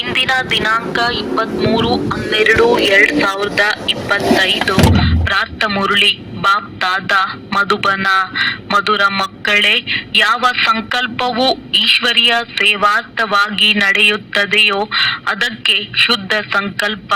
ಇಂದಿನ ದಿನಾಂಕ 23/12/2025. ಪ್ರಾರ್ಥ ಮುರಳಿ ಬಾಪ್ ದಾದಾ ಮಧುಬನ. ಮಧುರ ಮಕ್ಕಳೇ, ಯಾವ ಸಂಕಲ್ಪವು ಈಶ್ವರಿಯ ಸೇವಾರ್ಥವಾಗಿ ನಡೆಯುತ್ತದೆಯೋ ಅದಕ್ಕೆ ಶುದ್ಧ ಸಂಕಲ್ಪ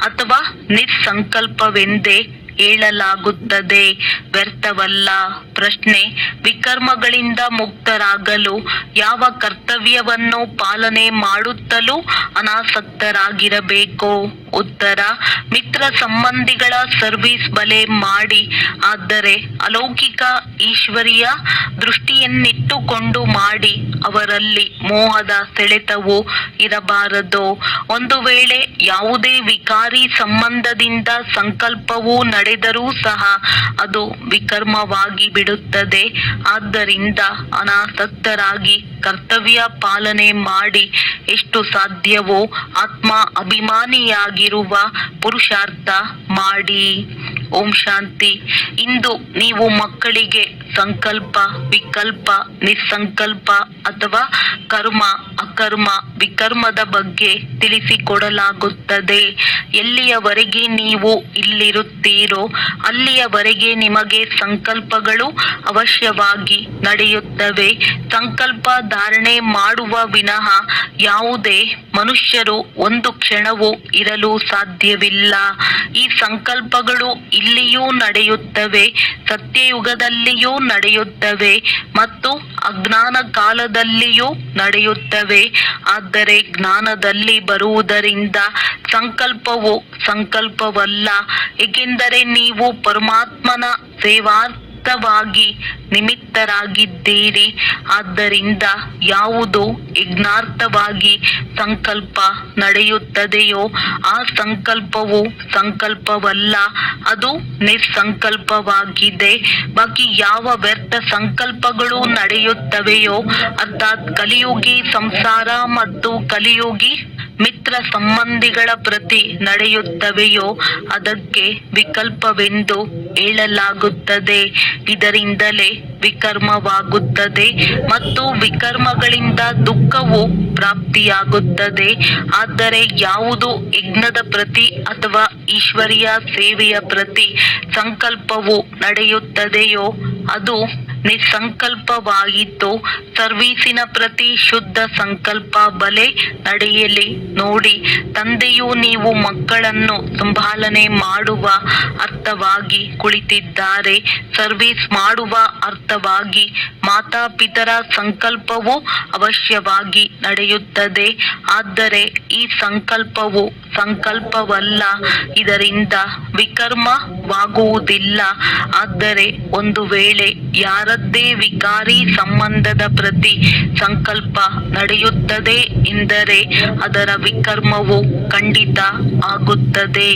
ಅಥವಾ ನಿಸ್ಸಂಕಲ್ಪವೆಂದೇ ಹೇಳಲಾಗುತ್ತದೆ, ವ್ಯರ್ಥವಲ್ಲ. ಪ್ರಶ್ನೆ: ವಿಕರ್ಮಗಳಿಂದ ಮುಕ್ತರಾಗಲು ಯಾವ ಕರ್ತವ್ಯವನ್ನು ಪಾಲನೆ ಮಾಡುತ್ತಲೂ ಅನಾಸಕ್ತರಾಗಿರಬೇಕು? ಉತ್ತರ: ಮಿತ್ರ ಸಂಬಂಧಿಗಳ ಸರ್ವಿಸ್ ಬಲೆ ಮಾಡಿ, ಆದರೆ ಅಲೌಕಿಕ ಈಶ್ವರಿಯ ದೃಷ್ಟಿಯನ್ನಿಟ್ಟುಕೊಂಡು ಮಾಡಿ. ಅವರಲ್ಲಿ ಮೋಹದ ಸೆಳೆತವು ಇರಬಾರದು. ಒಂದು ವೇಳೆ ಯಾವುದೇ ವಿಕಾರಿ ಸಂಬಂಧದಿಂದ ಸಂಕಲ್ಪವು ನಡೆದರೂ ಸಹ ಅದು ವಿಕರ್ಮವಾಗಿ ಬಿಡುತ್ತದೆ. ಆದ್ದರಿಂದ ಅನಾಸಕ್ತರಾಗಿ ಕರ್ತವ್ಯ ಪಾಲನೆ ಮಾಡಿ. ಎಷ್ಟು ಸಾಧ್ಯವೋ ಆತ್ಮ ಅಭಿಮಾನಿಯಾಗಿರುವ ಪುರುಷಾರ್ಥ ಮಾಡಿ. ಓಂ ಶಾಂತಿ. ಇಂದು ನೀವು ಮಕ್ಕಳಿಗೆ ಸಂಕಲ್ಪ, ವಿಕಲ್ಪ, ನಿಸ್ಸಂಕಲ್ಪ ಅಥವಾ ಕರ್ಮ, ಅಕರ್ಮ, ವಿಕರ್ಮದ ಬಗ್ಗೆ ತಿಳಿಸಿಕೊಡಲಾಗುತ್ತದೆ. ಎಲ್ಲಿಯವರೆಗೆ ನೀವು ಇಲ್ಲಿರುತ್ತೀರೋ ಅಲ್ಲಿಯವರೆಗೆ ನಿಮಗೆ ಸಂಕಲ್ಪಗಳು ಅವಶ್ಯವಾಗಿ ನಡೆಯುತ್ತವೆ. ಸಂಕಲ್ಪ ಧಾರಣೆ ಮಾಡುವ ವಿನಃ ಯಾವುದೇ ಮನುಷ್ಯರು ಒಂದು ಕ್ಷಣವೂ ಇರಲು ಸಾಧ್ಯವಿಲ್ಲ. ಈ ಸಂಕಲ್ಪಗಳು ಇಲ್ಲಿಯೂ ನಡೆಯುತ್ತವೆ, ಸತ್ಯಯುಗದಲ್ಲಿಯೂ ನಡೆಯುತ್ತವೆ ಮತ್ತು ಅಜ್ಞಾನ ಕಾಲದಲ್ಲಿಯೂ ನಡೆಯುತ್ತವೆ. ಆದರೆ ಜ್ಞಾನದಲ್ಲಿ ಬರುವುದರಿಂದ ಸಂಕಲ್ಪವು ಸಂಕಲ್ಪವಲ್ಲ, ಏಕೆಂದರೆ ನೀವು ಪರಮಾತ್ಮನ ಸೇವಾರ್ಥವಾಗಿ ನಿಮಿತ್ತರಾಗಿದ್ದೀರಿ. ಆದ್ದರಿಂದ ಯಾವುದು ಯಜ್ಞಾರ್ಥವಾಗಿ ಸಂಕಲ್ಪ ನಡೆಯುತ್ತದೆಯೋ ಆ ಸಂಕಲ್ಪವು ಸಂಕಲ್ಪವಲ್ಲ, ಅದು ನಿಸ್ಸಂಕಲ್ಪವಾಗಿದೆ. ಬಾಕಿ ಯಾವ ವ್ಯರ್ಥ ಸಂಕಲ್ಪಗಳು ನಡೆಯುತ್ತವೆಯೋ, ಅರ್ಥಾತ್ ಕಲಿಯುಗಿ ಸಂಸಾರ ಮತ್ತು ಕಲಿಯುಗಿ ಮಿತ್ರ ಸಂಬಂಧಿಗಳ ಪ್ರತಿ ನಡೆಯುತ್ತವೆಯೋ ಅದಕ್ಕೆ ವಿಕಲ್ಪವೆಂದು ಹೇಳಲಾಗುತ್ತದೆ. ಇದರಿಂದಲೇ ವಿಕರ್ಮವಾಗುತ್ತದೆ ಮತ್ತು ವಿಕರ್ಮಗಳಿಂದ ದುಃಖವು ಪ್ರಾಪ್ತಿಯಾಗುತ್ತದೆ. ಆದರೆ ಯಾವುದು ಯಜ್ಞದ ಪ್ರತಿ ಅಥವಾ ಈಶ್ವರಿಯ ಸೇವೆಯ ಪ್ರತಿ ಸಂಕಲ್ಪವು ನಡೆಯುತ್ತದೆಯೋ ಅದು ನಿಸ್ಸಂಕಲ್ಪವಾಯಿತು. ಸರ್ವೀಸಿನ ಪ್ರತಿ ಶುದ್ಧ ಸಂಕಲ್ಪ ಬಲೆ ನಡೆಯಲಿ. ನೋಡಿ, ತಂದೆಯು ನೀವು ಮಕ್ಕಳನ್ನು ಸಂಭಾಲನೆ ಮಾಡುವ ಅರ್ಥವಾಗಿ ಕುಳಿತಿದ್ದಾರೆ. ಸರ್ವೀಸ್ ಮಾಡುವ ಅರ್ಥವಾಗಿ ಮಾತಾಪಿತರ ಸಂಕಲ್ಪವು ಅವಶ್ಯವಾಗಿ ನಡೆಯುತ್ತದೆ. ಆದರೆ ಈ ಸಂಕಲ್ಪವು ಸಂಕಲ್ಪವಲ್ಲ, ಇದರಿಂದ ವಿಕರ್ಮವಾಗುವುದಿಲ್ಲ. ಆದರೆ ಒಂದು ವೇಳೆ ಯಾರದ್ದೇ ವಿಕಾರಿ ಸಂಬಂಧದ ಪ್ರತಿ ಸಂಕಲ್ಪ ನಡೆಯುತ್ತದೆ ಎಂದರೆ ಅದರ ವಿಕರ್ಮವು ಖಂಡಿತ ಆಗುತ್ತದೆ.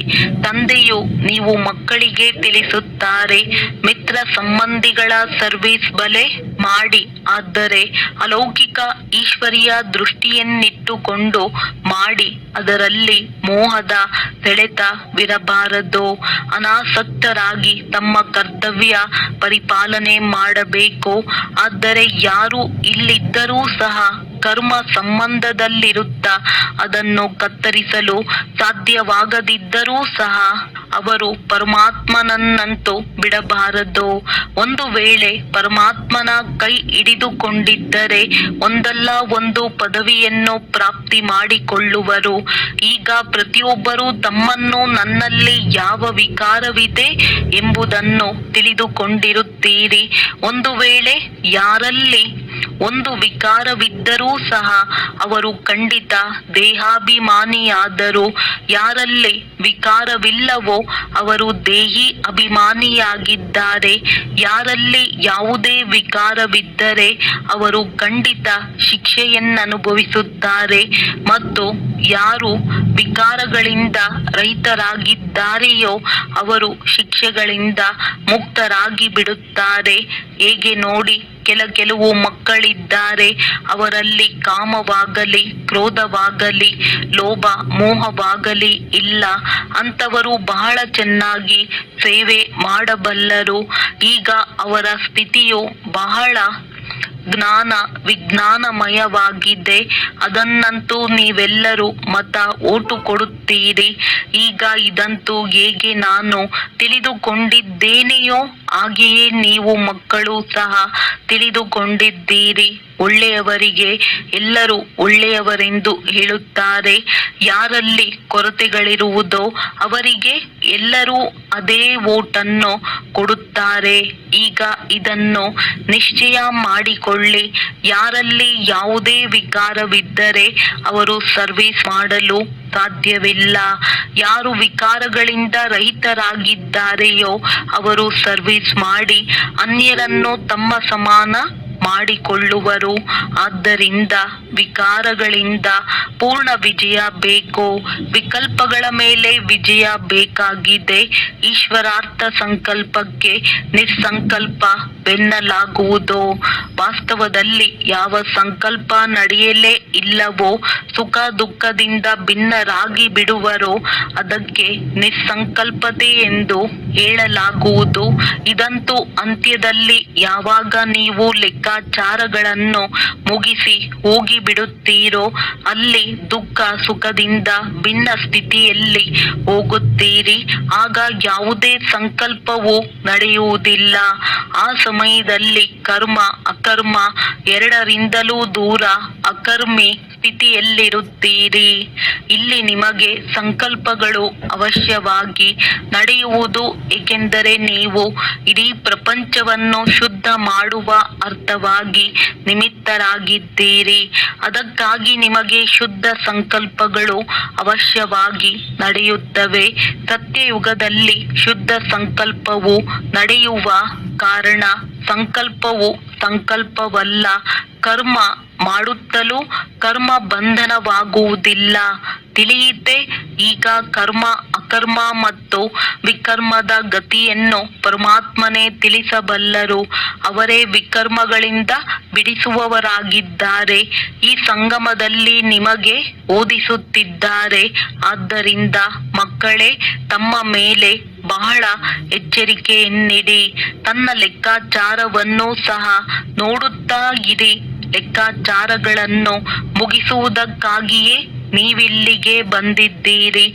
ತಂದೆಯು ನೀವು ಮಕ್ಕಳಿಗೆ ತಿಳಿಸುತ್ತಾರೆ, ಮಿತ್ರ ಸಂಬಂಧಿಗಳ ಸರ್ವಿಸ್ ಬಲೆ ಮಾಡಿ, ಆದರೆ ಅಲೌಕಿಕ ಈಶ್ವರಿಯ ದೃಷ್ಟಿಯನ್ನಿಟ್ಟುಕೊಂಡು ಮಾಡಿ. ಅದರಲ್ಲಿ ಮೋಹದ ಸೆಳೆತವಿರಬಾರದು. ಅನಾಸಕ್ತರಾಗಿ ತಮ್ಮ ಕರ್ತವ್ಯ ಪರಿಪಾಲನೆ ಮಾಡಬೇಕು. ಆದರೆ ಯಾರು ಇಲ್ಲಿದ್ದರೂ ಸಹ ಕರ್ಮ ಸಂಬಂಧದಲ್ಲಿರುತ್ತಾ ಅದನ್ನು ಕತ್ತರಿಸಲು ಸಾಧ್ಯವಾಗದಿದ್ದರೂ ಸಹ ಅವರು ಪರಮಾತ್ಮನನ್ನಂತೂ ಬಿಡಬಾರದು. ಒಂದು ವೇಳೆ ಪರಮಾತ್ಮನ ಕೈ ಹಿಡಿದುಕೊಂಡಿದ್ದರೆ ಒಂದಲ್ಲ ಒಂದು ಪದವಿಯನ್ನು ಪ್ರಾಪ್ತಿ ಮಾಡಿಕೊಳ್ಳುವರು. ಈಗ ಪ್ರತಿಯೊಬ್ಬರೂ ತಮ್ಮನ್ನು ನನ್ನಲ್ಲಿ ಯಾವ ವಿಕಾರವಿದೆ ಎಂಬುದನ್ನು ತಿಳಿದುಕೊಂಡಿರುತ್ತೀರಿ. ಒಂದು ವೇಳೆ ಯಾರಲ್ಲಿ ಒಂದು ವಿಕಾರವಿದ್ದರೂ ಸಹ ಅವರು ಖಂಡಿತ ದೇಹಾಭಿಮಾನಿಯಾದರು. ಯಾರಲ್ಲಿ ವಿಕಾರವಿಲ್ಲವೋ ಅವರು ದೇಹಿ ಅಭಿಮಾನಿಯಾಗಿದ್ದಾರೆ. ಯಾರಲ್ಲಿ ಯಾವುದೇ ವಿಕಾರವಿದ್ದರೆ ಅವರು ಖಂಡಿತ ಶಿಕ್ಷೆಯನ್ನನುಭವಿಸುತ್ತಾರೆ. ಮತ್ತು ಯಾರು ವಿಕಾರಗಳಿಂದ ರಹಿತರಾಗಿದ್ದಾರೆಯೋ ಅವರು ಶಿಕ್ಷೆಗಳಿಂದ ಮುಕ್ತರಾಗಿ ಬಿಡುತ್ತಾರೆ. ಹೇಗೆ ನೋಡಿ, ಕೆಲವು ಮಕ್ಕಳಿದ್ದಾರೆ, ಅವರಲ್ಲಿ ಕಾಮವಾಗಲಿ, ಕ್ರೋಧವಾಗಲಿ, ಲೋಭ, ಮೋಹವಾಗಲಿ ಇಲ್ಲ. ಅಂತವರು ಬಹಳ ಚೆನ್ನಾಗಿ ಸೇವೆ ಮಾಡಬಲ್ಲರು. ಈಗ ಅವರ ಸ್ಥಿತಿಯು ಬಹಳ ಜ್ಞಾನ ವಿಜ್ಞಾನಮಯವಾಗಿದೆ. ಅದನ್ನಂತೂ ನೀವೆಲ್ಲರೂ ಓಟು ಕೊಡುತ್ತೀರಿ. ಈಗ ಇದಂತೂ ಹೇಗೆ ನಾನು ತಿಳಿದುಕೊಂಡಿದ್ದೇನೆಯೋ ಹಾಗೆಯೇ ನೀವು ಮಕ್ಕಳು ಸಹ ತಿಳಿದುಕೊಂಡಿದ್ದೀರಿ. ಒಳ್ಳೆಯವರಿಗೆ ಎಲ್ಲರೂ ಒಳ್ಳೆಯವರೆಂದು ಹೇಳುತ್ತಾರೆ. ಯಾರಲ್ಲಿ ಕೊರತೆಗಳಿರುವುದೋ ಅವರಿಗೆ ಎಲ್ಲರೂ ಅದೇ ಓಟನ್ನು ಕೊಡುತ್ತಾರೆ. ಈಗ ಇದನ್ನು ನಿಶ್ಚಯ ಮಾಡಿಕೊಳ್ಳಿ. ಯಾರಲ್ಲಿ ಯಾವುದೇ ವಿಕಾರವಿದ್ದರೆ ಅವರು ಸರ್ವಿಸ್ ಮಾಡಲು ಸಾಧ್ಯವಿಲ್ಲ. ಯಾರು ವಿಕಾರಗಳಿಂದ ರಹಿತರಾಗಿದ್ದಾರೆಯೋ ಅವರು ಸರ್ವಿಸ್ ಮಾಡಿ ಅನ್ಯರನ್ನು ತಮ್ಮ ಸಮಾನ ಮಾಡಿಕೊಳ್ಳುವರು. ಆದ್ದರಿಂದ ವಿಕಾರಗಳಿಂದ ಪೂರ್ಣ ವಿಜಯ ಬೇಕು. ವಿಕಲ್ಪಗಳ ಮೇಲೆ ವಿಜಯ ಬೇಕಾಗಿದೆ. ಈಶ್ವರಾರ್ಥ ಸಂಕಲ್ಪಕ್ಕೆ ನಿಸ್ಸಂಕಲ್ಪ ಬೆನ್ನಲಾಗುವುದು. ವಾಸ್ತವದಲ್ಲಿ ಯಾವ ಸಂಕಲ್ಪ ನಡೆಯಲೇ ಇಲ್ಲವೋ ಸುಖ ದುಃಖದಿಂದ ಭಿನ್ನರಾಗಿ ಬಿಡುವರೋ ಅದಕ್ಕೆ ನಿಸ್ಸಂಕಲ್ಪತೆ ಎಂದು ಹೇಳಲಾಗುವುದು. ಇದಂತೂ ಅಂತ್ಯದಲ್ಲಿ ಯಾವಾಗ ನೀವು ಲೆಕ್ಕಾಚಾರಗಳನ್ನು ಮುಗಿಸಿ ಹೋಗಿಬಿಡುತ್ತೀರೋ ಅಲ್ಲಿ ದುಃಖ ಸುಖದಿಂದ ಭಿನ್ನ ಸ್ಥಿತಿಯಲ್ಲಿ ಹೋಗುತ್ತೀರಿ. ಆಗ ಯಾವುದೇ ಸಂಕಲ್ಪವೂ ನಡೆಯುವುದಿಲ್ಲ. ಆ ಸಮಯದಲ್ಲಿ ಕರ್ಮ ಅಕರ್ಮ ಎರಡರಿಂದಲೂ ದೂರ ಅಕರ್ಮಿ ಸ್ಥಿತಿಯಲ್ಲಿರುತ್ತೀರಿ. ಇಲ್ಲಿ ನಿಮಗೆ ಸಂಕಲ್ಪಗಳು ಅವಶ್ಯವಾಗಿ ನಡೆಯುವುದು. ಏಕೆಂದರೆ ನೀವು ಇಡೀ ಪ್ರಪಂಚವನ್ನು ಶುದ್ಧ ಮಾಡುವ ಅರ್ಥವಾಗಿ ನಿಮಿತ್ತರಾಗಿದ್ದೀರಿ. ಅದಕ್ಕಾಗಿ ನಿಮಗೆ ಶುದ್ಧ ಸಂಕಲ್ಪಗಳು ಅವಶ್ಯವಾಗಿ ನಡೆಯುತ್ತವೆ. ಸತ್ಯಯುಗದಲ್ಲಿ ಶುದ್ಧ ಸಂಕಲ್ಪವು ನಡೆಯುವ ಕಾರಣ ಸಂಕಲ್ಪವು ಸಂಕಲ್ಪವಲ್ಲ. ಕರ್ಮ ಮಾಡುತ್ತಲೂ ಕರ್ಮ ಬಂಧನವಾಗುವುದಿಲ್ಲ. ತಿಳಿಯಿತೆ? ಈಗ ಕರ್ಮ ಅಕರ್ಮ ಮತ್ತು ವಿಕರ್ಮದ ಗತಿಯನ್ನು ಪರಮಾತ್ಮನೇ ತಿಳಿಸಬಲ್ಲರು. ಅವರೇ ವಿಕರ್ಮಗಳಿಂದ ಬಿಡಿಸುವವರಾಗಿದ್ದಾರೆ. ಈ ಸಂಗಮದಲ್ಲಿ ನಿಮಗೆ ಓದಿಸುತ್ತಿದ್ದಾರೆ. ಆದ್ದರಿಂದ ಮಕ್ಕಳೇ, ತಮ್ಮ ಮೇಲೆ ಬಹಳ ಎಚ್ಚರಿಕೆಯನ್ನಿಡಿ. ತನ್ನ ಲೆಕ್ಕಾಚಾರವನ್ನು ಸಹ ನೋಡುತ್ತಾ ಇರಿ. ಲೆಕ್ಕಾಚಾರಗಳನ್ನು ಮುಗಿಸುವುದಕ್ಕಾಗಿಯೇ ನೀವಿಲ್ಲಿಗೆ ಬಂದಿದ್ದೀರಿ.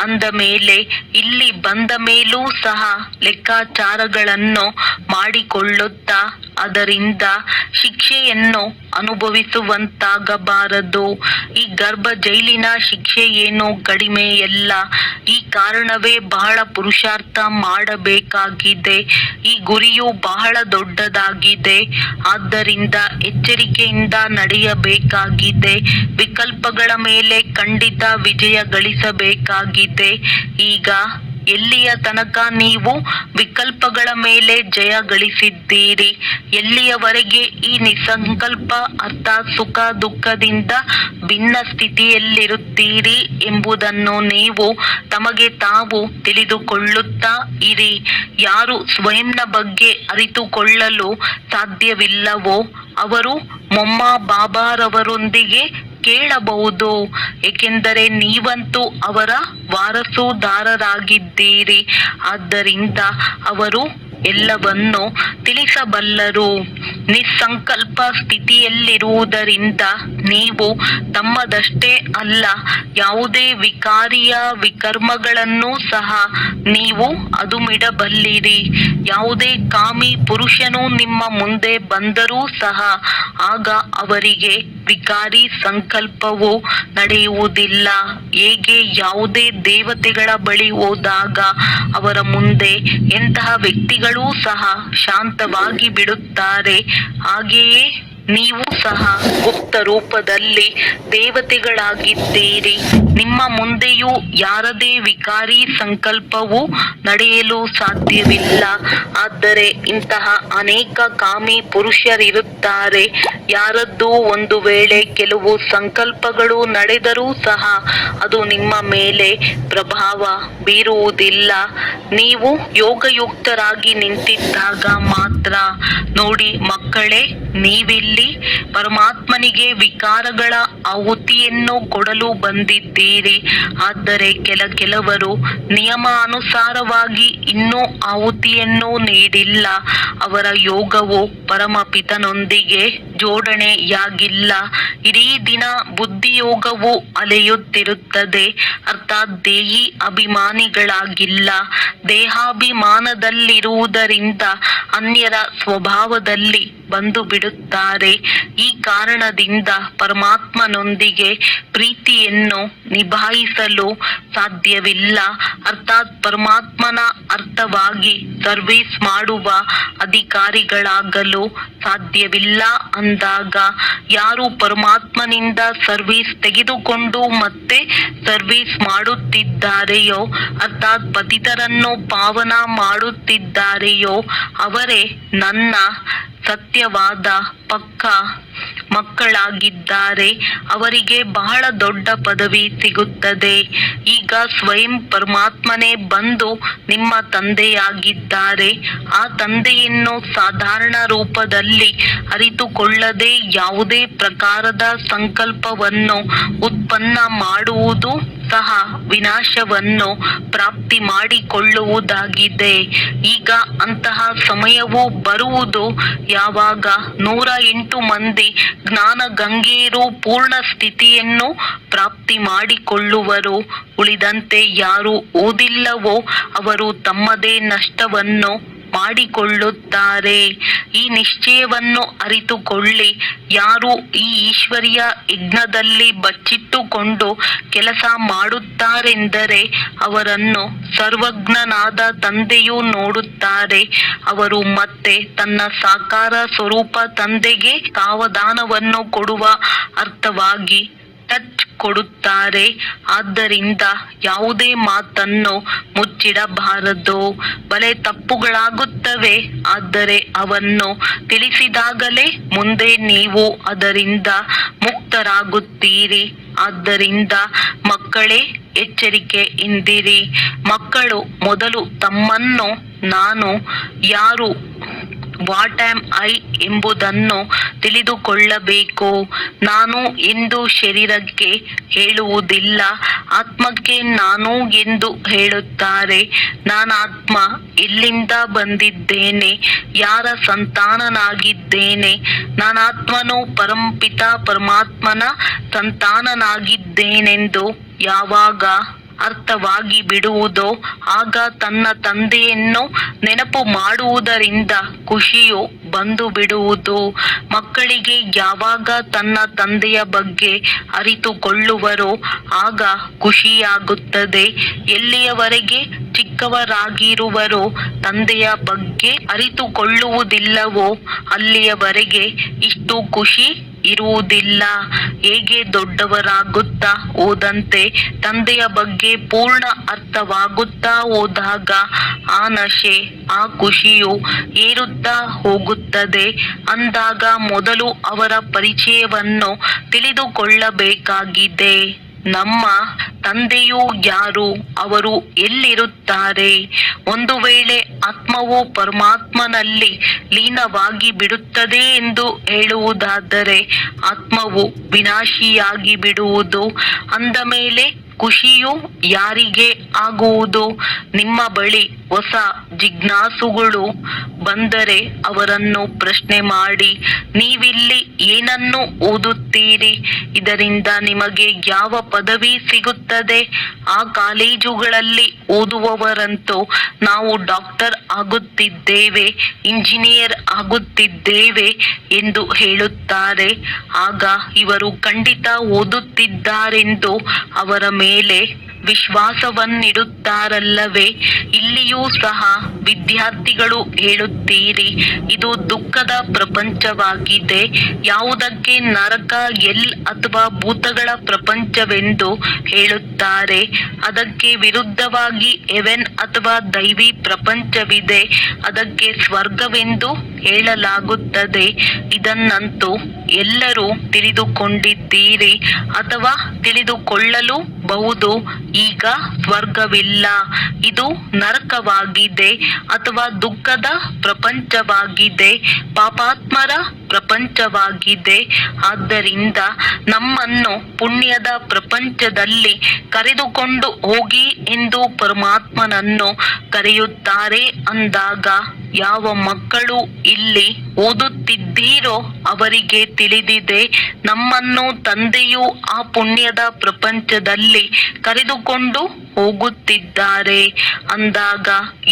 ಅಂದ ಮೇಲೆ ಇಲ್ಲಿ ಬಂದ ಮೇಲೂ ಸಹ ಲೆಕ್ಕಾಚಾರಗಳನ್ನು ಮಾಡಿಕೊಳ್ಳುತ್ತಾ ಅದರಿಂದ ಶಿಕ್ಷೆಯನ್ನು ಅನುಭವಿಸುವಂತಾಗಬಾರದು. ಈ ಗರ್ಭ ಜೈಲಿನ ಶಿಕ್ಷೆ ಏನು ಕಡಿಮೆಯಲ್ಲ. ಈ ಕಾರಣವೇ ಬಹಳ ಪುರುಷಾರ್ಥ ಮಾಡಬೇಕಾಗಿದೆ. ಈ ಗುರಿಯು ಬಹಳ ದೊಡ್ಡದಾಗಿದೆ. ಆದ್ದರಿಂದ ಎಚ್ಚರಿಕೆಯಿಂದ ನಡೆಯಬೇಕಾಗಿದೆ. ವಿಕಲ್ಪಗಳ ಮೇಲೆ ಖಂಡಿತ ವಿಜಯ ಗಳಿಸಬೇಕಾಗಿದೆ. ಈಗ ಎಲ್ಲಿಯ ತನಕ ನೀವು ವಿಕಲ್ಪಗಳ ಮೇಲೆ ಜಯ ಗಳಿಸಿದ್ದೀರಿ? ಎಲ್ಲಿಯವರೆಗೆ ಈ ನಿಸ್ಸಂಕಲ್ಪ ಅರ್ಥಾತ್ ಸುಖ ದುಃಖದಿಂದ ಭಿನ್ನ ಸ್ಥಿತಿಯಲ್ಲಿರುತ್ತೀರಿ ಎಂಬುದನ್ನು ನೀವು ತಮಗೆ ತಾವು ತಿಳಿದುಕೊಳ್ಳುತ್ತಾ ಇರಿ. ಯಾರು ಸ್ವಯಂನ ಬಗ್ಗೆ ಅರಿತುಕೊಳ್ಳಲು ಸಾಧ್ಯವಿಲ್ಲವೋ ಅವರು ಮೊಮ್ಮ ಬಾಬಾರವರೊಂದಿಗೆ ಕೇಳಬಹುದು. ಏಕೆಂದರೆ ನೀವಂತೂ ಅವರ ವಾರಸುದಾರರಾಗಿದ್ದೀರಿ. ಆದ್ದರಿಂದ ಅವರು ಎಲ್ಲವನ್ನು ತಿಳಿಸಬಲ್ಲರು. ನಿಸ್ಸಂಕಲ್ಪ ಸ್ಥಿತಿಯಲ್ಲಿರುವುದರಿಂದ ನೀವು ತಮ್ಮದಷ್ಟೇ ಅಲ್ಲ, ಯಾವುದೇ ವಿಕಾರಿಯ ವಿಕರ್ಮಗಳನ್ನು ಸಹ ನೀವು ಅದುಮಿಡಬಲ್ಲಿರಿ. ಯಾವುದೇ ಕಾಮಿ ಪುರುಷನು ನಿಮ್ಮ ಮುಂದೆ ಬಂದರೂ ಸಹ ಆಗ ಅವರಿಗೆ ವಿಕಾರಿ ಸಂಕಲ್ಪವು ನಡೆಯುವುದಿಲ್ಲ. ಹೇಗೆ ಯಾವುದೇ ದೇವತೆಗಳ ಬಳಿ ಹೋದಾಗ ಅವರ ಮುಂದೆ ಎಂತಹ ವ್ಯಕ್ತಿಗಳೂ ಸಹ ಶಾಂತವಾಗಿ ಬಿಡುತ್ತಾರೆ, ಹಾಗೆಯೇ ನೀವು ಸಹ ಗುಪ್ತ ರೂಪದಲ್ಲಿ ದೇವತೆಗಳಾಗಿದ್ದೀರಿ. ನಿಮ್ಮ ಮುಂದೆಯೂ ಯಾರದೇ ವಿಕಾರಿ ಸಂಕಲ್ಪವು ನಡೆಯಲು ಸಾಧ್ಯವಿಲ್ಲ. ಆದರೆ ಇಂತಹ ಅನೇಕ ಕಾಮಿ ಪುರುಷರಿರುತ್ತಾರೆ. ಯಾರದ್ದು ಒಂದು ವೇಳೆ ಕೆಲವು ಸಂಕಲ್ಪಗಳು ನಡೆದರೂ ಸಹ ಅದು ನಿಮ್ಮ ಮೇಲೆ ಪ್ರಭಾವ ಬೀರುವುದಿಲ್ಲ. ನೀವು ಯೋಗಯುಕ್ತರಾಗಿ ನಿಂತಿದ್ದಾಗ ಮಾತ್ರ. ನೋಡಿ ಮಕ್ಕಳೇ, ನೀವಿಲ್ಲಿ ಪರಮಾತ್ಮನಿಗೆ ವಿಕಾರಗಳ ಆಹುತಿಯನ್ನು ಕೊಡಲು ಬಂದಿದ್ದೀರಿ. ಆದರೆ ಕೆಲವರು ನಿಯಮಾನುಸಾರವಾಗಿ ಇನ್ನೂ ಆಹುತಿಯನ್ನು ನೀಡಿಲ್ಲ. ಅವರ ಯೋಗವು ಪರಮಪಿತನೊಂದಿಗೆ ಜೋಡಣೆಯಾಗಿಲ್ಲ. ಇಡೀ ದಿನ ಬುದ್ಧಿಯೋಗವು ಅಲೆಯುತ್ತಿರುತ್ತದೆ, ಅರ್ಥಾತ್ ದೇಹಿ ಅಭಿಮಾನಿಗಳಾಗಿಲ್ಲ. ದೇಹಾಭಿಮಾನದಲ್ಲಿರುವುದರಿಂದ ಅನ್ಯರ ಸ್ವಭಾವದಲ್ಲಿ ಬಂದು ಬಿಡುತ್ತಾರೆ. ಈ ಕಾರಣದಿಂದ ಪರಮಾತ್ಮನೊಂದಿಗೆ ಪ್ರೀತಿಯನ್ನು ನಿಭಾಯಿಸಲು ಸಾಧ್ಯವಿಲ್ಲ. ಅರ್ಥಾತ್ ಪರಮಾತ್ಮನ ಅರ್ಥವಾಗಿ ಸರ್ವಿಸ್ ಮಾಡುವ ಅಧಿಕಾರಿಗಳಾಗಲು ಸಾಧ್ಯವಿಲ್ಲ ಅಂದಾಗ ಯಾರು ಪರಮಾತ್ಮನಿಂದ ಸರ್ವಿಸ್ ತೆಗೆದುಕೊಂಡು ಮತ್ತೆ ಸರ್ವಿಸ್ ಮಾಡುತ್ತಿದ್ದಾರೆಯೋ, ಅರ್ಥಾತ್ ಪತಿತರನ್ನು ಪಾವನ ಮಾಡುತ್ತಿದ್ದಾರೆಯೋ ಅವರೇ ನನ್ನ ಸತ್ಯವಾದ ಪಕ್ಕ ಮಕ್ಕಳಾಗಿದ್ದಾರೆ. ಅವರಿಗೆ ಬಹಳ ದೊಡ್ಡ ಪದವಿ ಸಿಗುತ್ತದೆ. ಈಗ ಸ್ವಯಂ ಪರಮಾತ್ಮನೇ ಬಂದು ನಿಮ್ಮ ತಂದೆಯಾಗಿದ್ದಾರೆ. ಆ ತಂದೆಯನ್ನು ಸಾಧಾರಣ ರೂಪದಲ್ಲಿ ಅರಿತುಕೊಳ್ಳದೆ ಯಾವುದೇ ಪ್ರಕಾರದ ಸಂಕಲ್ಪವನ್ನು ಉತ್ಪನ್ನ ಮಾಡುವುದು ಸಹ ವಿನಾಶವನ್ನು ಪ್ರಾಪ್ತಿ ಮಾಡಿಕೊಳ್ಳುವುದಾಗಿದೆ. ಈಗ ಅಂತಹ ಸಮಯವು ಬರುವುದು ಯಾವಾಗ 108 ಮಂದಿ ಜ್ಞಾನ ಗಂಗೆಯರು ಪೂರ್ಣ ಸ್ಥಿತಿಯನ್ನು ಪ್ರಾಪ್ತಿ ಮಾಡಿಕೊಳ್ಳುವರು. ಉಳಿದಂತೆ ಯಾರು ಓದಿಲ್ಲವೋ ಅವರು ತಮ್ಮದೇ ನಷ್ಟವನ್ನು ಮಾಡಿಕೊಳ್ಳುತ್ತಾರೆ. ಈ ನಿಶ್ಚಯವನ್ನು ಅರಿತುಕೊಳ್ಳಿ. ಯಾರು ಈ ಈಶ್ವರಿಯ ಯಜ್ಞದಲ್ಲಿ ಬಚ್ಚಿಟ್ಟುಕೊಂಡು ಕೆಲಸ ಮಾಡುತ್ತಾರೆಂದರೆ ಅವರನ್ನು ಸರ್ವಜ್ಞನಾದ ತಂದೆಯು ನೋಡುತ್ತಾರೆ. ಅವರು ಮತ್ತೆ ತನ್ನ ಸಾಕಾರ ಸ್ವರೂಪ ತಂದೆಗೆ ಸಾವಧಾನವನ್ನು ಕೊಡುವ ಅರ್ಥವಾಗಿ ಟಚ್ ಕೊಡುತ್ತಾರೆ. ಆದ್ದರಿಂದ ಯಾವುದೇ ಮಾತನ್ನು ಮುಚ್ಚಿಡಬಾರದು. ಬಲೆ ತಪ್ಪುಗಳಾಗುತ್ತವೆ, ಆದರೆ ಅವನ್ನು ತಿಳಿಸಿದಾಗಲೇ ಮುಂದೆ ನೀವು ಅದರಿಂದ ಮುಕ್ತರಾಗುತ್ತೀರಿ. ಆದ್ದರಿಂದ ಮಕ್ಕಳೇ, ಎಚ್ಚರಿಕೆಯಿಂದಿರಿ. ಮಕ್ಕಳು ಮೊದಲು ತಮ್ಮನ್ನು ನಾನು ಯಾರು, ವಾಟ್ ಆಮ್ ಐ ಎಂಬುದನ್ನು ತಿಳಿದುಕೊಳ್ಳಬೇಕು. ನಾನು ಎಂದು ಶರೀರಕ್ಕೆ ಹೇಳುವುದಿಲ್ಲ, ಆತ್ಮಕ್ಕೆ ನಾನು ಎಂದು ಹೇಳುತ್ತಾರೆ. ನಾನಾತ್ಮ ಎಲ್ಲಿಂದ ಬಂದಿದ್ದೇನೆ, ಯಾರ ಸಂತಾನನಾಗಿದ್ದೇನೆ. ನಾನಾತ್ಮನು ಪರಂಪಿತ ಪರಮಾತ್ಮನ ಸಂತಾನನಾಗಿದ್ದೇನೆಂದು ಯಾವಾಗ ಅರ್ಥವಾಗಿ ಬಿಡುವುದೋ ಆಗ ತನ್ನ ತಂದೆಯನ್ನು ನೆನಪು ಮಾಡುವುದರಿಂದ ಖುಷಿಯು ಬಂದು ಬಿಡುವುದು. ಮಕ್ಕಳಿಗೆ ಯಾವಾಗ ತನ್ನ ತಂದೆಯ ಬಗ್ಗೆ ಅರಿತುಕೊಳ್ಳುವರೋ ಆಗ ಖುಷಿಯಾಗುತ್ತದೆ. ಎಲ್ಲಿಯವರೆಗೆ ಚಿಕ್ಕವರಾಗಿರುವರೋ ತಂದೆಯ ಬಗ್ಗೆ ಅರಿತುಕೊಳ್ಳುವುದಿಲ್ಲವೋ ಅಲ್ಲಿಯವರೆಗೆ ಇಷ್ಟು ಖುಷಿ ಇರುವುದಿಲ್ಲ. ಹೇಗೆ ದೊಡ್ಡವರಾಗುತ್ತಾ ಹೋದಂತೆ ತಂದೆಯ ಬಗ್ಗೆ ಪೂರ್ಣ ಅರ್ಥವಾಗುತ್ತಾ ಹೋದಾಗ ಆ ನಶೆ, ಆ ಖುಷಿಯು ಏರುತ್ತಾ ಹೋಗುತ್ತದೆ. ಅಂದಾಗ ಮೊದಲು ಅವರ ಪರಿಚಯವನ್ನು ತಿಳಿದುಕೊಳ್ಳಬೇಕಾಗಿದೆ. ನಮ್ಮ ತಂದೆಯು ಯಾರು, ಅವರು ಎಲ್ಲಿರುತ್ತಾರೆ. ಒಂದು ವೇಳೆ ಆತ್ಮವು ಪರಮಾತ್ಮನಲ್ಲಿ ಲೀನವಾಗಿ ಬಿಡುತ್ತದೆ ಎಂದು ಹೇಳುವುದಾದರೆ ಆತ್ಮವು ವಿನಾಶಿಯಾಗಿ ಬಿಡುವುದು. ಅಂದ ಮೇಲೆ ಖುಷಿಯು ಯಾರಿಗೆ ಆಗುವುದು? ನಿಮ್ಮ ಬಳಿ ಹೊಸ ಜಿಜ್ಞಾಸುಗಳು ಬಂದರೆ ಅವರನ್ನು ಪ್ರಶ್ನೆ ಮಾಡಿ, ನೀವಿಲ್ಲಿ ಏನನ್ನು ಓದುತ್ತೀರಿ? ಇದರಿಂದ ನಿಮಗೆ ಯಾವ ಪದವಿ ಸಿಗುತ್ತದೆ? ಆ ಕಾಲೇಜುಗಳಲ್ಲಿ ಓದುವವರಂತೂ ನಾವು ಡಾಕ್ಟರ್ ಆಗುತ್ತಿದ್ದೇವೆ, ಇಂಜಿನಿಯರ್ ಆಗುತ್ತಿದ್ದೇವೆ ಎಂದು ಹೇಳುತ್ತಾರೆ. ಆಗ ಇವರು ಖಂಡಿತ ಓದುತ್ತಿದ್ದಾರೆಂದು ಅವರ ಮೇಲೆ ವಿಶ್ವಾಸವನ್ನಿಡುತ್ತಾರಲ್ಲವೇ? ಇಲ್ಲಿಯೂ ಸಹ ವಿದ್ಯಾರ್ಥಿಗಳು ಹೇಳುತ್ತೀರಿ, ಇದು ದುಃಖದ ಪ್ರಪಂಚವಾಗಿದೆ. ಯಾವುದಕ್ಕೆ ನರಕ, ಎಲ್ ಅಥವಾ ಭೂತಗಳ ಪ್ರಪಂಚವೆಂದು ಹೇಳುತ್ತಾರೆ. ಅದಕ್ಕೆ ವಿರುದ್ಧವಾಗಿ ಹೆವೆನ್ ಅಥವಾ ದೈವಿ ಪ್ರಪಂಚವಿದೆ. ಅದಕ್ಕೆ ಸ್ವರ್ಗವೆಂದು ಹೇಳಲಾಗುತ್ತದೆ. ಇದನ್ನಂತೂ ಎಲ್ಲರೂ ತಿಳಿದುಕೊಂಡಿದ್ದೀರಿ ಅಥವಾ ತಿಳಿದುಕೊಳ್ಳಲು ಬಹುದು. ಈಗ ಸ್ವರ್ಗವಿಲ್ಲ, ಇದು ನರಕವಾಗಿದೆ ಅಥವಾ ದುಃಖದ ಪ್ರಪಂಚವಾಗಿದೆ, ಪಾಪಾತ್ಮರ ಪ್ರಪಂಚವಾಗಿದೆ. ಆದ್ದರಿಂದ ನಮ್ಮನ್ನು ಪುಣ್ಯದ ಪ್ರಪಂಚದಲ್ಲಿ ಕರೆದುಕೊಂಡು ಹೋಗಿ ಎಂದು ಪರಮಾತ್ಮನನ್ನು ಕರೆಯುತ್ತಾರೆ. ಅಂದಾಗ ಯಾವ ಮಕ್ಕಳು ಇಲ್ಲಿ ಓದುತ್ತಿದ್ದೀರೋ ಅವರಿಗೆ ತಿಳಿದಿದೆ, ನಮ್ಮನ್ನು ತಂದೆಯು ಆ ಪುಣ್ಯದ ಪ್ರಪಂಚದಲ್ಲಿ ಕರೆದುಕೊಂಡು ಹೋಗುತ್ತಿದ್ದಾರೆ. ಅಂದಾಗ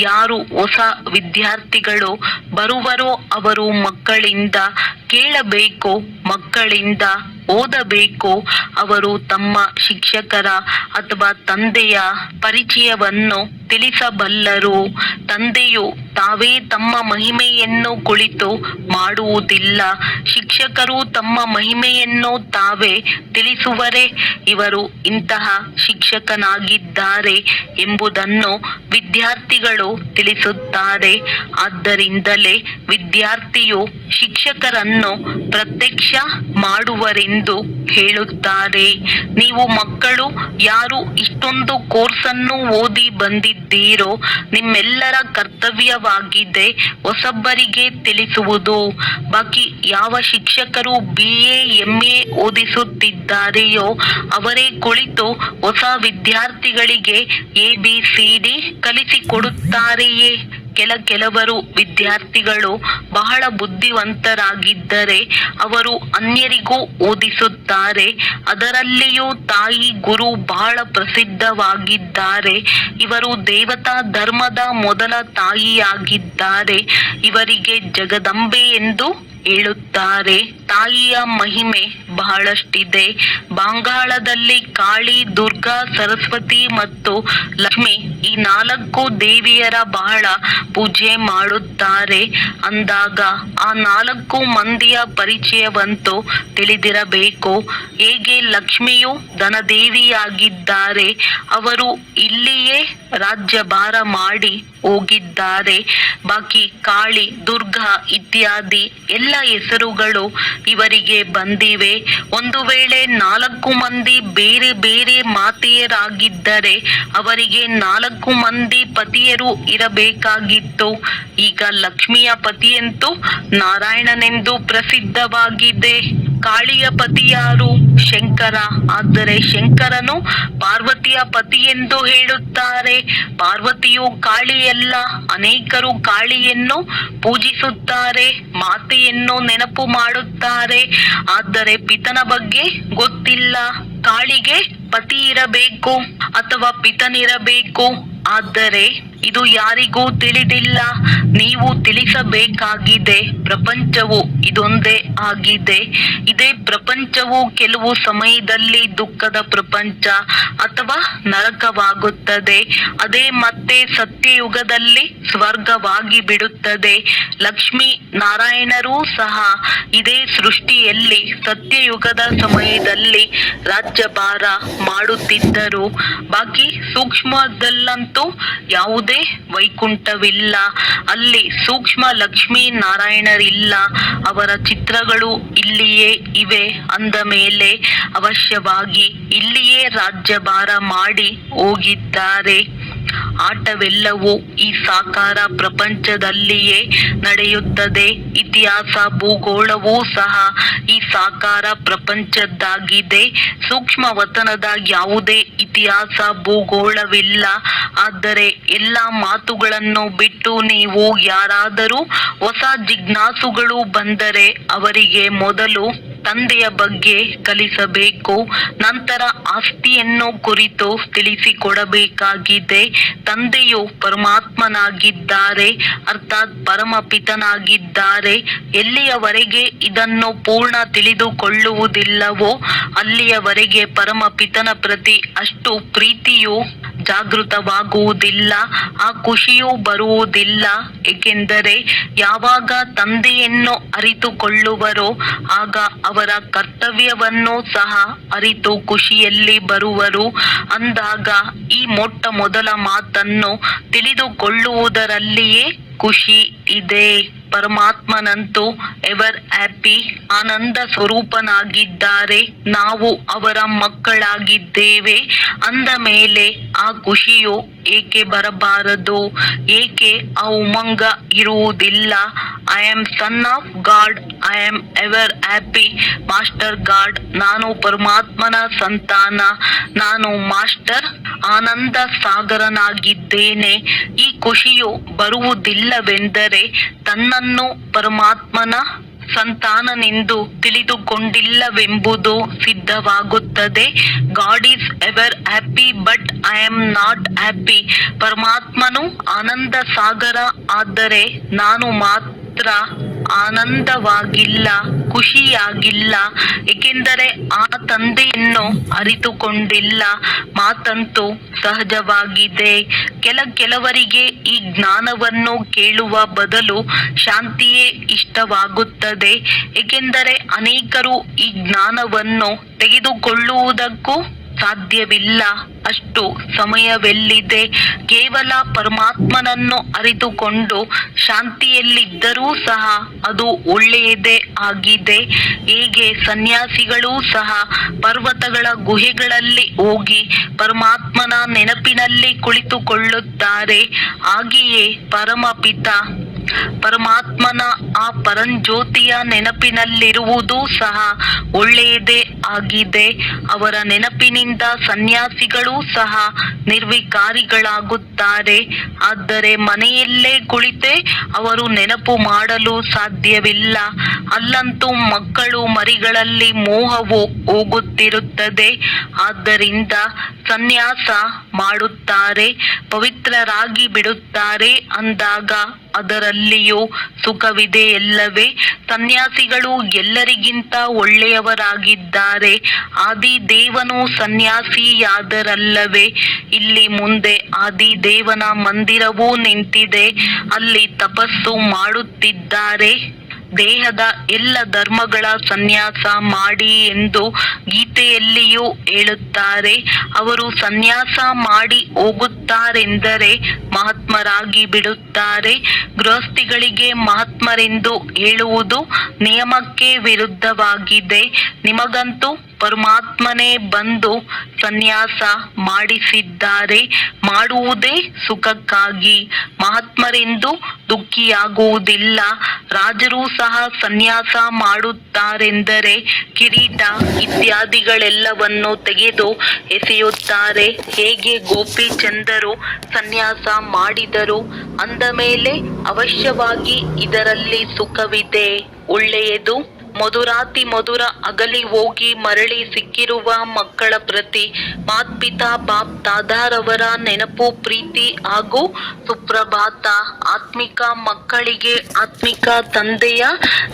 ಯಾರು ಹೊಸ ವಿದ್ಯಾರ್ಥಿಗಳು ಬರುವರೋ ಅವರು ಮಕ್ಕಳಿಂದ ಕೇಳಬೇಕು, ಮಕ್ಕಳಿಂದ ಓದಬೇಕು. ಅವರು ತಮ್ಮ ಶಿಕ್ಷಕರ ಅಥವಾ ತಂದೆಯ ಪರಿಚಯವನ್ನು ತಿಳಿಸಬಲ್ಲರು. ತಂದೆಯು ತಾವೇ ತಮ್ಮ ಮಹಿಮೆಯನ್ನು ಕುಳಿತು ಮಾಡುವುದಿಲ್ಲ, ಶಿಕ್ಷಕರು ತಮ್ಮ ಮಹಿಮೆಯನ್ನು ತಾವೇ ತಿಳಿಸುವರೆ. ಇವರು ಇಂತಹ ಶಿಕ್ಷಕನಾಗಿದ್ದಾರೆ ಎಂಬುದನ್ನು ವಿದ್ಯಾರ್ಥಿಗಳು ತಿಳಿಸುತ್ತಾರೆ. ಆದ್ದರಿಂದಲೇ ವಿದ್ಯಾರ್ಥಿಯು ಶಿಕ್ಷಕರನ್ನು ಪ್ರತ್ಯಕ್ಷ ಮಾಡುವರೆಂದು ಹೇಳುತ್ತಾರೆ. ನೀವು ಮಕ್ಕಳು ಯಾರು ಇಷ್ಟೊಂದು ಕೋರ್ಸನ್ನು ಓದಿ ಬಂದಿದ್ದೀರೋ ನಿಮ್ಮೆಲ್ಲರ ಕರ್ತವ್ಯವಾಗಿದೆ ಹೊಸಬ್ಬರಿಗೆ ತಿಳಿಸುವುದು. ಬಾಕಿ ಯಾವ ಶಿಕ್ಷಕರು BA MA ಓದಿಸುತ್ತಿದ್ದಾರೆಯೋ ಅವರೇ ಕುಳಿತು ಹೊಸ ವಿದ್ಯಾರ್ಥಿಗಳಿಗೆ ABCD ಕಲಿಸಿಕೊಡುತ್ತಾರೆಯೇ? ಕೆಲವರು ವಿದ್ಯಾರ್ಥಿಗಳು ಬಹಳ ಬುದ್ಧಿವಂತರಾಗಿದ್ದರೆ ಅವರು ಅನ್ಯರಿಗೂ ಓದಿಸುತ್ತಾರೆ. ಅದರಲ್ಲಿಯೂ ತಾಯಿ ಗುರು ಬಹಳ ಪ್ರಸಿದ್ಧವಾಗಿದ್ದಾರೆ. ಇವರು ದೇವತಾ ಧರ್ಮದ ಮೊದಲ ತಾಯಿಯಾಗಿದ್ದಾರೆ. ಇವರಿಗೆ ಜಗದಂಬೆ ಎಂದು ಹೇಳುತ್ತಾರೆ. ತಾಯಿಯ ಮಹಿಮೆ ಬಹಳಷ್ಟಿದೆ. ಬಂಗಾಳದಲ್ಲಿ ಕಾಳಿ, ದುರ್ಗಾ, ಸರಸ್ವತಿ ಮತ್ತು ಲಕ್ಷ್ಮಿ ಈ 4 ದೇವಿಯರ ಬಹಳ ಪೂಜೆ ಮಾಡುತ್ತಾರೆ. ಅಂದಾಗ ಆ 4 ಮಂದಿಯ ಪರಿಚಯವಂತೂ ತಿಳಿದಿರಬೇಕು. ಹೇಗೆ ಲಕ್ಷ್ಮಿಯು ಧನದೇವಿಯಾಗಿದ್ದಾರೆ, ಅವರು ಇಲ್ಲಿಯೇ ರಾಜ್ಯಭಾರ ಮಾಡಿ ಹೋಗಿದ್ದಾರೆ. ಬಾಕಿ ಕಾಳಿ, ದುರ್ಗಾ ಇತ್ಯಾದಿ ಎಲ್ಲ ಹೆಸರುಗಳು ಇವರಿಗೆ ಬಂದಿವೆ. ಒಂದು ವೇಳೆ 4 ಮಂದಿ ಬೇರೆ ಬೇರೆ ಮಾತೆಯರಾಗಿದ್ದರೆ ಅವರಿಗೆ 4 ಮಂದಿ ಪತಿಯರು ಇರಬೇಕಾಗಿತ್ತು. ಈಗ ಲಕ್ಷ್ಮಿಯ ಪತಿಯಂತೂ ನಾರಾಯಣನೆಂದು ಪ್ರಸಿದ್ಧವಾಗಿದೆ. ಕಾಳಿಯ ಪತಿ ಯಾರು? ಶಂಕರ. ಆದರೆ ಶಂಕರನು ಪಾರ್ವತಿಯ ಪತಿ ಎಂದು ಹೇಳುತ್ತಾರೆ. ಪಾರ್ವತಿಯು ಕಾಳಿಯಲ್ಲ. ಅನೇಕರು ಕಾಳಿಯನ್ನು ಪೂಜಿಸುತ್ತಾರೆ, ಮಾತೆಯನ್ನು ನೆನಪು ಮಾಡುತ್ತಾರೆ, ಆದರೆ ಪಿತನ ಬಗ್ಗೆ ಗೊತ್ತಿಲ್ಲ. ಕಾಳಿಗೆ ಪತಿ ಇರಬೇಕು ಅಥವಾ ಪಿತನಿರಬೇಕು, ಆದರೆ ಇದು ಯಾರಿಗೂ ತಿಳಿದಿಲ್ಲ. ನೀವು ತಿಳಿಸಬೇಕಾಗಿದೆ. ಪ್ರಪಂಚವು ಇದೊಂದೇ ಆಗಿದೆ. ಇದೇ ಪ್ರಪಂಚವು ಕೆಲವು ಸಮಯದಲ್ಲಿ ದುಃಖದ ಪ್ರಪಂಚ ಅಥವಾ ನರಕವಾಗುತ್ತದೆ. ಅದೇ ಮತ್ತೆ ಸತ್ಯಯುಗದಲ್ಲಿ ಸ್ವರ್ಗವಾಗಿ ಬಿಡುತ್ತದೆ. ಲಕ್ಷ್ಮೀ ನಾರಾಯಣರೂ ಸಹ ಇದೇ ಸೃಷ್ಟಿಯಲ್ಲಿ ಸತ್ಯಯುಗದ ಸಮಯದಲ್ಲಿ ರಾಜ್ಯಭಾರ ಮಾಡುತ್ತಿದ್ದರು. ಬಾಕಿ ಸೂಕ್ಷ್ಮದಲ್ಲಂತೂ ಯಾವುದೇ ವೈಕುಂಠವಿಲ್ಲ. ಅಲ್ಲಿ ಸೂಕ್ಷ್ಮ ಲಕ್ಷ್ಮೀ ನಾರಾಯಣರಿಲ್ಲ. ಅವರ ಚಿತ್ರಗಳು ಇಲ್ಲಿಯೇ ಇವೆ ಅಂದ ಮೇಲೆ ಅವಶ್ಯವಾಗಿ ಇಲ್ಲಿಯೇ ರಾಜ್ಯಭಾರ ಮಾಡಿ ಹೋಗಿದ್ದಾರೆ. ಆಟವೆಲ್ಲವೂ ಈ ಸಾಕಾರ ಪ್ರಪಂಚದಲ್ಲಿಯೇ ನಡೆಯುತ್ತದೆ. ಇತಿಹಾಸ, ಭೂಗೋಳವೂ ಸಹ ಈ ಸಾಕಾರ ಪ್ರಪಂಚದ್ದಾಗಿದೆ. ಸೂಕ್ಷ್ಮ ವತನದ ಯಾವುದೇ ಇತಿಹಾಸ, ಭೂಗೋಳವಿಲ್ಲ. ಆದರೆ ಎಲ್ಲ ಮಾತುಗಳನ್ನು ಬಿಟ್ಟು ನೀವು ಯಾರಾದರೂ ಹೊಸ ಜಿಜ್ಞಾಸುಗಳು ಬಂದರೆ ಅವರಿಗೆ ಮೊದಲು ತಂದೆಯ ಬಗ್ಗೆ ಕಲಿಸಬೇಕು, ನಂತರ ಆಸ್ತಿಯನ್ನು ಕುರಿತು ತಿಳಿಸಿಕೊಡಬೇಕಾಗಿದೆ. ತಂದೆಯು ಪರಮಾತ್ಮನಾಗಿದ್ದಾರೆ, ಅರ್ಥಾತ್ ಪರಮಪಿತನಾಗಿದ್ದಾರೆ. ಎಲ್ಲಿಯವರೆಗೆ ಇದನ್ನು ಪೂರ್ಣ ತಿಳಿದುಕೊಳ್ಳುವುದಿಲ್ಲವೋ ಅಲ್ಲಿಯವರೆಗೆ ಪರಮಪಿತನ ಪ್ರತಿ ಅಷ್ಟು ಪ್ರೀತಿಯು ಜಾಗೃತವಾಗುವುದಿಲ್ಲ, ಆ ಖುಷಿಯೂ ಬರುವುದಿಲ್ಲ. ಏಕೆಂದರೆ ಯಾವಾಗ ತಂದೆಯನ್ನು ಅರಿತುಕೊಳ್ಳುವರೋ ಆಗ ಅವರ ಕರ್ತವ್ಯವನ್ನು ಸಹ ಅರಿತು ಖುಷಿಯಲ್ಲಿ ಬರುವರು. ಅಂದಾಗ ಈ ಮೊಟ್ಟ ಮೊದಲ ಮಾತನ್ನು ತಿಳಿದುಕೊಳ್ಳುವುದರಲ್ಲಿಯೇ ಖುಷಿ ಇದೆ. ಪರಮಾತ್ಮನಂತೂ ಎವರ್ ಹ್ಯಾಪಿ, ಆನಂದ ಸ್ವರೂಪನಾಗಿದ್ದಾರೆ. ನಾವು ಅವರ ಮಕ್ಕಳಾಗಿದ್ದೇವೆ ಅಂದ ಮೇಲೆ ಆ ಖುಷಿಯು ಏಕೆ ಬರಬಾರದು? ಏಕೆ ಆ ಉಮಂಗ ಇರುವುದಿಲ್ಲ? I am son of god, I am ever happy master god. ನಾನು ಪರಮಾತ್ಮನ ಸಂತಾನ, ನಾನು ಮಾಸ್ಟರ್ ಆನಂದ ಸಾಗರನಾಗಿದ್ದೇನೆ. ಈ ಖುಷಿಯು ಬರುವುದಿಲ್ಲವೆಂದರೆ ತನ್ನನ್ನು ಪರಮಾತ್ಮನ ಸಂತಾನನೆಂದು ತಿಳಿದುಕೊಂಡಿಲ್ಲವೆಂಬುದು ಸಿದ್ಧವಾಗುತ್ತದೆ. God is ever happy but I am not happy. ಪರಮಾತ್ಮನು ಆನಂದ ಸಾಗರ, ಆದರೆ ನಾನು ಮಾತ್ರ ಆನಂದವಾಗಿಲ್ಲ, ಖುಷಿಯಾಗಿಲ್ಲ. ಏಕೆಂದರೆ ಆ ತಂದೆಯನ್ನು ಅರಿತುಕೊಂಡಿಲ್ಲ. ಮಾತಂತೂ ಸಹಜವಾಗಿದೆ. ಕೆಲವರಿಗೆ ಈ ಜ್ಞಾನವನ್ನು ಕೇಳುವ ಬದಲು ಶಾಂತಿಯೇ ಇಷ್ಟವಾಗುತ್ತದೆ. ಏಕೆಂದರೆ ಅನೇಕರು ಈ ಜ್ಞಾನವನ್ನು ತೆಗೆದುಕೊಳ್ಳುವುದಕ್ಕೂ ಸಾಧ್ಯವಿಲ್ಲ. ಅಷ್ಟು ಸಮಯವೆಲ್ಲಿದೆ? ಕೇವಲ ಪರಮಾತ್ಮನನ್ನು ಅರಿತುಕೊಂಡು ಶಾಂತಿಯಲ್ಲಿದ್ದರೂ ಸಹ ಅದು ಒಳ್ಳೆಯದೇ ಆಗಿದೆ. ಹೇಗೆ ಸನ್ಯಾಸಿಗಳೂ ಸಹ ಪರ್ವತಗಳ ಗುಹೆಗಳಲ್ಲಿ ಹೋಗಿ ಪರಮಾತ್ಮನ ನೆನಪಿನಲ್ಲಿ ಕುಳಿತುಕೊಳ್ಳುತ್ತಾರೆ, ಹಾಗೆಯೇ ಪರಮಪಿತ ಪರಮಾತ್ಮನ ಆ ಪರಂಜ್ಯೋತಿಯ ನೆನಪಿನಲ್ಲಿರುವುದು ಸಹ ಒಳ್ಳೆಯದೇ ಆಗಿದೆ. ಅವರ ನೆನಪಿನಿಂದ ಸನ್ಯಾಸಿಗಳು ಸಹ ನಿರ್ವಿಕಾರಿಗಳಾಗುತ್ತಾರೆ. ಆದರೆ ಮನೆಯಲ್ಲೇ ಕುಳಿತೇ ಅವರು ನೆನಪು ಮಾಡಲು ಸಾಧ್ಯವಿಲ್ಲ. ಅಲ್ಲಂತೂ ಮಕ್ಕಳು ಮರಿಗಳಲ್ಲಿ ಮೋಹವು ಹೋಗುತ್ತಿರುತ್ತದೆ. ಆದ್ದರಿಂದ ಸನ್ಯಾಸ ಮಾಡುತ್ತಾರೆ, ಪವಿತ್ರರಾಗಿ ಬಿಡುತ್ತಾರೆ ಅಂದಾಗ ಅದರಲ್ಲಿಯೂ ಸುಖವಿದೆಯಲ್ಲವೇ? ಸನ್ಯಾಸಿಗಳು ಎಲ್ಲರಿಗಿಂತ ಒಳ್ಳೆಯವರಾಗಿದ್ದಾರೆ. ಆದಿದೇವನು ಸನ್ಯಾಸಿಯಾದರಲ್ಲವೇ? ಇಲ್ಲಿ ಮುಂದೆ ಆದಿದೇವನ ಮಂದಿರವೂ ನಿಂತಿದೆ. ಅಲ್ಲಿ ತಪಸ್ಸು ಮಾಡುತ್ತಿದ್ದಾರೆ. ದೇಹದ ಎಲ್ಲ ಧರ್ಮಗಳ ಸನ್ಯಾಸ ಮಾಡಿ ಎಂದು ಗೀತೆಯಲ್ಲಿಯೂ ಹೇಳುತ್ತಾರೆ. ಅವರು ಸನ್ಯಾಸ ಮಾಡಿ ಹೋಗುತ್ತಾರೆಂದರೆ ಮಹಾತ್ಮರಾಗಿ ಬಿಡುತ್ತಾರೆ. ಗೃಹಸ್ಥಿಗಳಿಗೆ ಮಹಾತ್ಮರೆಂದು ಹೇಳುವುದು ನಿಯಮಕ್ಕೆ ವಿರುದ್ಧವಾಗಿದೆ. ನಿಮಗಂತೂ ಪರಮಾತ್ಮನೇ ಬಂದು ಸನ್ಯಾಸ ಮಾಡಿಸಿದ್ದಾರೆ. ಮಾಡುವುದೇ ಸುಖಕ್ಕಾಗಿ. ಮಹಾತ್ಮರೆಂದು ದುಃಖಿಯಾಗುವುದಿಲ್ಲ. ರಾಜರು ಸಹ ಸನ್ಯಾಸ ಮಾಡುತ್ತಾರೆಂದರೆ ಕಿರೀಟ ಇತ್ಯಾದಿಗಳೆಲ್ಲವನ್ನು ತೆಗೆದು ಎಸೆಯುತ್ತಾರೆ. ಹೇಗೆ ಗೋಪಿಚಂದರು ಸನ್ಯಾಸ ಮಾಡಿದರು ಅಂದ ಮೇಲೆ ಅವಶ್ಯವಾಗಿ ಇದರಲ್ಲಿ ಸುಖವಿದೆ, ಒಳ್ಳೆಯದು. ಮಧುರಾತಿ ಮಧುರ ಅಗಲಿ ಹೋಗಿ ಮರಳಿ ಸಿಕ್ಕಿರುವ ಮಕ್ಕಳ ಪ್ರತಿ ಮಾತ್ಪಿತಾ ಬಾಪ್ ದಾದಾರವರ ನೆನಪು, ಪ್ರೀತಿ ಹಾಗೂ ಸುಪ್ರಭಾತ. ಆತ್ಮಿಕ ಮಕ್ಕಳಿಗೆ ಆತ್ಮಿಕ ತಂದೆಯ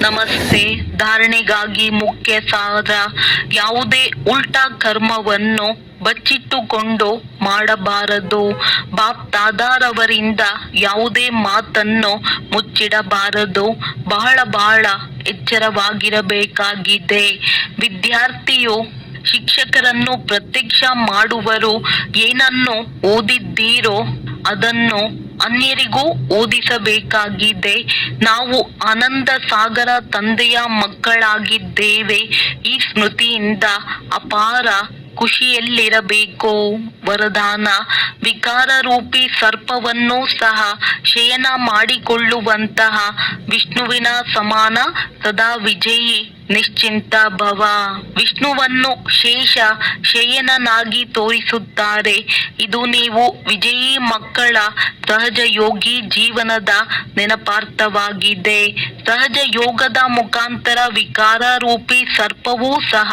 ನಮಸ್ತೆ. ಧಾರಣೆಗಾಗಿ ಮುಖ್ಯ ಸಾರ: ಯಾವುದೇ ಉಲ್ಟಾ ಕರ್ಮವನ್ನು ಬಚ್ಚಿಟ್ಟುಕೊಂಡು ಮಾಡಬಾರದು. ಬಾಪ್ ದಾದಾರವರಿಂದ ಯಾವುದೇ ಮಾತನ್ನು ಮುಚ್ಚಿಡಬಾರದು. ಬಹಳ ಎಚ್ಚರವಾಗಿರಬೇಕಾಗಿದೆ. ವಿದ್ಯಾರ್ಥಿಯು ಶಿಕ್ಷಕರನ್ನು ಪ್ರತ್ಯಕ್ಷ ಮಾಡುವರು. ಏನನ್ನು ಓದಿದ್ದೀರೋ ಅದನ್ನು ಅನ್ಯರಿಗೂ ಓದಿಸಬೇಕಾಗಿದೆ. ನಾವು ಆನಂದ ಸಾಗರ ತಂದೆಯ ಮಕ್ಕಳಾಗಿದ್ದೇವೆ. ಈ ಸ್ಮೃತಿಯಿಂದ ಅಪಾರ ಖುಷಿಯಲ್ಲಿರಬೇಕು. ವರದಾನ: ವಿಕಾರ ರೂಪಿ ಸರ್ಪವನ್ನು ಸಹ ಶಯನ ಮಾಡಿಕೊಳ್ಳುವಂತಹ ವಿಷ್ಣುವಿನ ಸಮಾನ ಸದಾ ವಿಜಯಿ ನಿಶ್ಚಿಂತ ಭವ. ವಿಷ್ಣುವನ್ನು ಶೇಷ ಶಯನನಾಗಿ ತೋರಿಸುತ್ತಾರೆ. ಇದು ನೀವು ವಿಜಯೀ ಮಕ್ಕಳ ಸಹಜ ಯೋಗಿ ಜೀವನದ ನೆನಪಾರ್ಥವಾಗಿದೆ. ಸಹಜ ಯೋಗದ ಮುಖಾಂತರ ವಿಕಾರ ರೂಪಿ ಸರ್ಪವೂ ಸಹ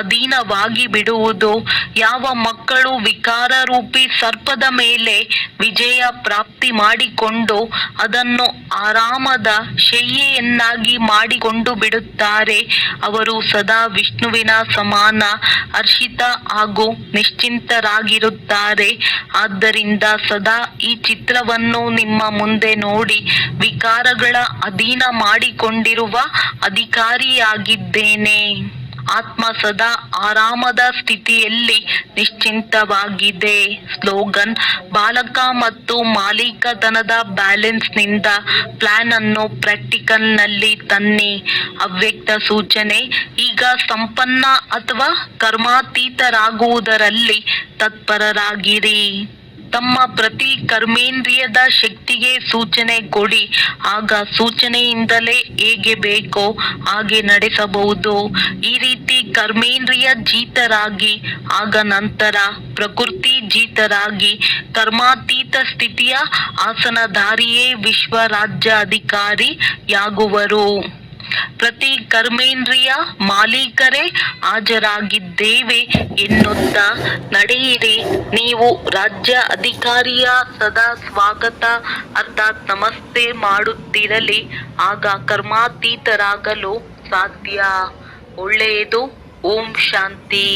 ಅಧೀನವಾಗಿ ಬಿಡುವುದು. ಯಾವ ಮಕ್ಕಳು ವಿಕಾರ ರೂಪಿ ಸರ್ಪದ ಮೇಲೆ ವಿಜಯ ಪ್ರಾಪ್ತಿ ಮಾಡಿಕೊಂಡು ಅದನ್ನು ಆರಾಮದ ಶಯ್ಯೆಯನ್ನಾಗಿ ಮಾಡಿಕೊಂಡು ಬಿಡುತ್ತಾರೆ, ಅವರು ಸದಾ ವಿಷ್ಣುವಿನ ಸಮಾನ ಹರ್ಷಿತ ಹಾಗೂ ನಿಶ್ಚಿಂತರಾಗಿರುತ್ತಾರೆ. ಆದ್ದರಿಂದ ಸದಾ ಈ ಚಿತ್ರವನ್ನು ನಿಮ್ಮ ಮುಂದೆ ನೋಡಿ, ವಿಕಾರಗಳ ಅಧೀನ ಮಾಡಿಕೊಂಡಿರುವ ಅಧಿಕಾರಿಯಾಗಿದ್ದೇನೆ, ಆತ್ಮ ಸದಾ ಆರಾಮದ ಸ್ಥಿತಿಯಲ್ಲಿ ನಿಶ್ಚಿಂತವಾಗಿದೆ. ಸ್ಲೋಗನ್: ಬಾಲಕ ಮತ್ತು ಮಾಲೀಕತನದ ಬ್ಯಾಲೆನ್ಸ್ನಿಂದ ಪ್ಲಾನ್ ಅನ್ನು ಪ್ರಾಕ್ಟಿಕಲ್ ನಲ್ಲಿ ತನ್ನಿ. ಅವ್ಯಕ್ತ ಸೂಚನೆ: ಈಗ ಸಂಪನ್ನ ಅಥವಾ ಕರ್ಮಾತೀತರಾಗುವುದರಲ್ಲಿ ತತ್ಪರರಾಗಿರಿ. ತಮ್ಮ ಪ್ರತಿ ಕರ್ಮೇಂದ್ರಿಯದ ಶಕ್ತಿಗೆ ಸೂಚನೆ ಕೊಡಿ, ಆಗ ಸೂಚನೆಯಿಂದಲೇ ಹೇಗೆ ಬೇಕೋ ಹಾಗೆ ನಡೆಸಬಹುದು. ಈ ರೀತಿ ಕರ್ಮೇಂದ್ರಿಯ ಜೀತರಾಗಿ, ಆಗ ನಂತರ ಪ್ರಕೃತಿ ಜೀತರಾಗಿ ಕರ್ಮಾತೀತ ಸ್ಥಿತಿಯ ಆಸನಧಾರಿಯೇ ವಿಶ್ವ ರಾಜ್ಯಾಧಿಕಾರಿಯಾಗುವರು. ಪ್ರತಿ ಕರ್ಮೇಂದ್ರಿಯ ಮಾಲೀಕರೇ ಹಾಜರಾಗಿದ್ದೇವೆ ಎನ್ನುತ್ತಾ ನಡೆಯಿರಿ. ನೀವು ರಾಜ್ಯ ಅಧಿಕಾರಿಯ ಸದಾ ಸ್ವಾಗತ ಅರ್ಥಾತ್ ನಮಸ್ತೆ ಮಾಡುತ್ತಿರಲಿ, ಆಗ ಕರ್ಮಾತೀತರಾಗಲು ಸಾಧ್ಯ. ಒಳ್ಳೆಯದು. ಓಂ ಶಾಂತಿ.